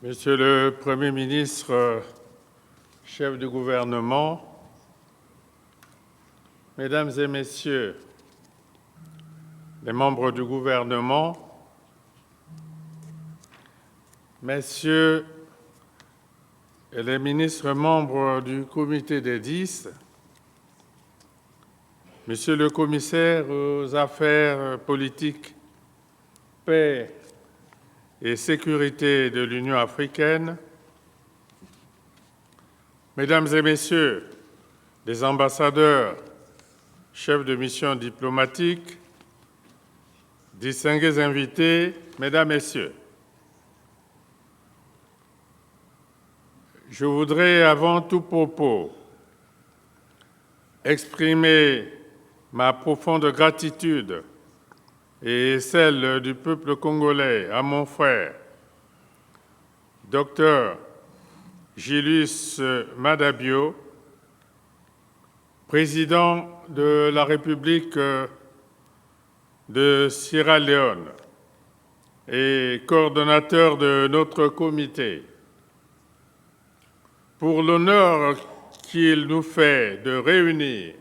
Monsieur le Premier ministre, chef du gouvernement, Mesdames et Messieurs les membres du gouvernement, Messieurs les ministres membres du Comité des 10, Monsieur le commissaire aux affaires politiques, paix et sécurité de l'Union africaine, Mesdames et Messieurs les ambassadeurs, chefs de mission diplomatique, distingués invités, Mesdames, Messieurs, je voudrais avant tout propos exprimer ma profonde gratitude et celle du peuple congolais à mon frère, Dr Julius Maada-Bio, président de la République de Sierra Leone et coordonnateur de notre comité, pour l'honneur qu'il nous fait de réunir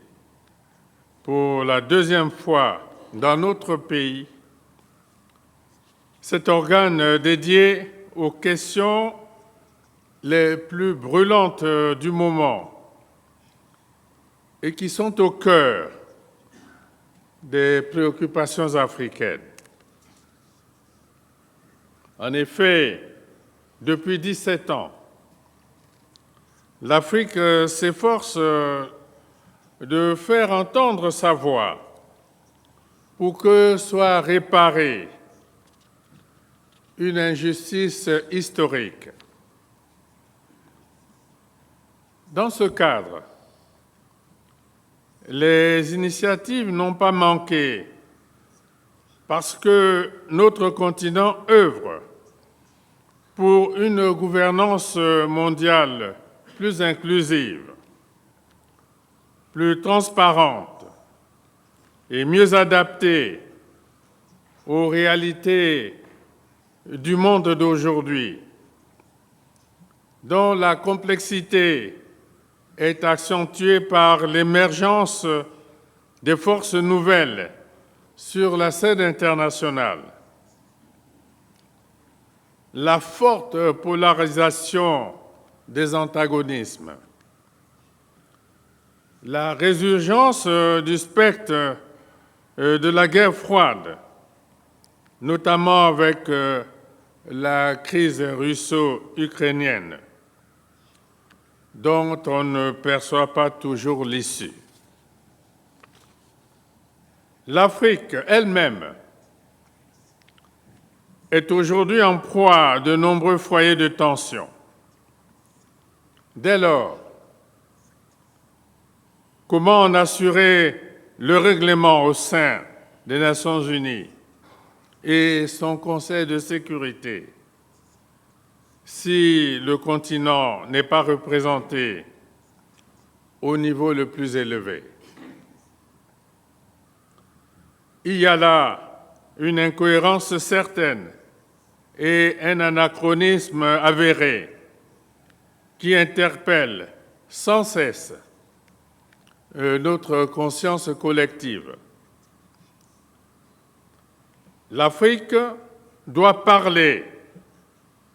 pour la deuxième fois dans notre pays cet organe dédié aux questions les plus brûlantes du moment et qui sont au cœur des préoccupations africaines. En effet, depuis 17 ans, l'Afrique s'efforce de faire entendre sa voix pour que soit réparée une injustice historique. Dans ce cadre, les initiatives n'ont pas manqué parce que notre continent œuvre pour une gouvernance mondiale plus inclusive, plus transparente et mieux adaptée aux réalités du monde d'aujourd'hui, dont la complexité est accentuée par l'émergence des forces nouvelles sur la scène internationale, la forte polarisation des antagonismes, la résurgence du spectre de la guerre froide, notamment avec la crise russo-ukrainienne, dont on ne perçoit pas toujours l'issue. L'Afrique elle-même est aujourd'hui en proie à de nombreux foyers de tension. Dès lors, comment en assurer le règlement au sein des Nations unies et son Conseil de sécurité si le continent n'est pas représenté au niveau le plus élevé? Il y a là une incohérence certaine et un anachronisme avéré qui interpelle sans cesse notre conscience collective. L'Afrique doit parler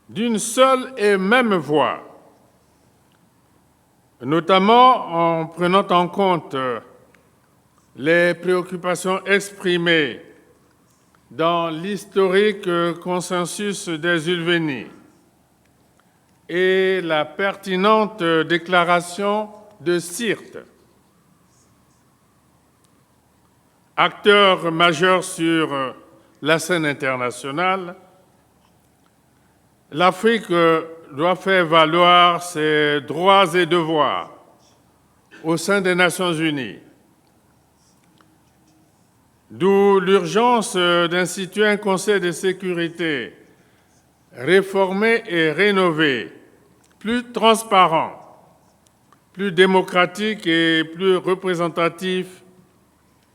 d'une seule et même voix, notamment en prenant en compte les préoccupations exprimées dans l'historique consensus des Ulvénies et la pertinente déclaration de Sirte. Acteur majeur sur la scène internationale, l'Afrique doit faire valoir ses droits et devoirs au sein des Nations unies, d'où l'urgence d'instituer un Conseil de sécurité réformé et rénové, plus transparent, plus démocratique et plus représentatif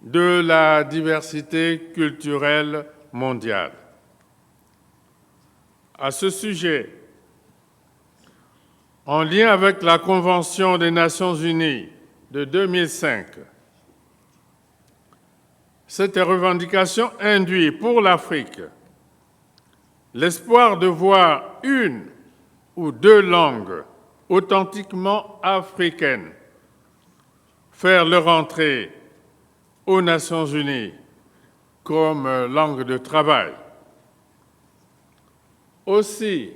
de la diversité culturelle mondiale. À ce sujet, En lien avec la Convention des Nations Unies de 2005, cette revendication induit pour l'Afrique l'espoir de voir une ou deux langues authentiquement africaines faire leur entrée aux Nations Unies comme langue de travail. Aussi,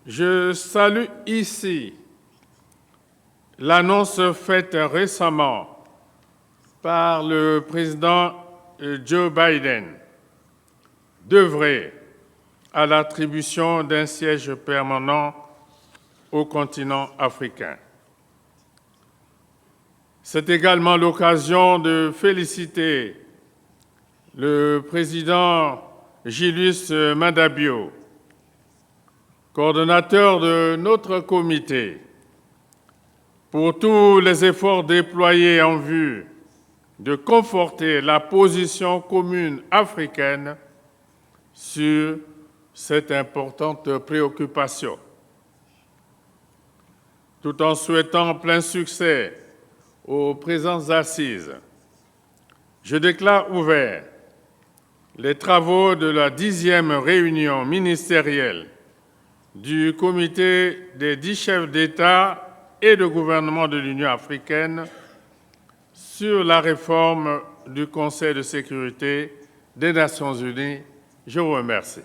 je salue ici l'annonce faite récemment par le président Joe Biden d'œuvrer à l'attribution d'un siège permanent au continent africain. C'est également l'occasion de féliciter le président Julius Maada Bio, coordonnateur de notre comité, pour tous les efforts déployés en vue de conforter la position commune africaine sur cette importante préoccupation. Tout en souhaitant plein succès aux présentes assises, je déclare ouverts les travaux de la 10e réunion ministérielle du comité des 10 chefs d'État et de gouvernement de l'Union africaine sur la réforme du Conseil de sécurité des Nations unies. Je vous remercie.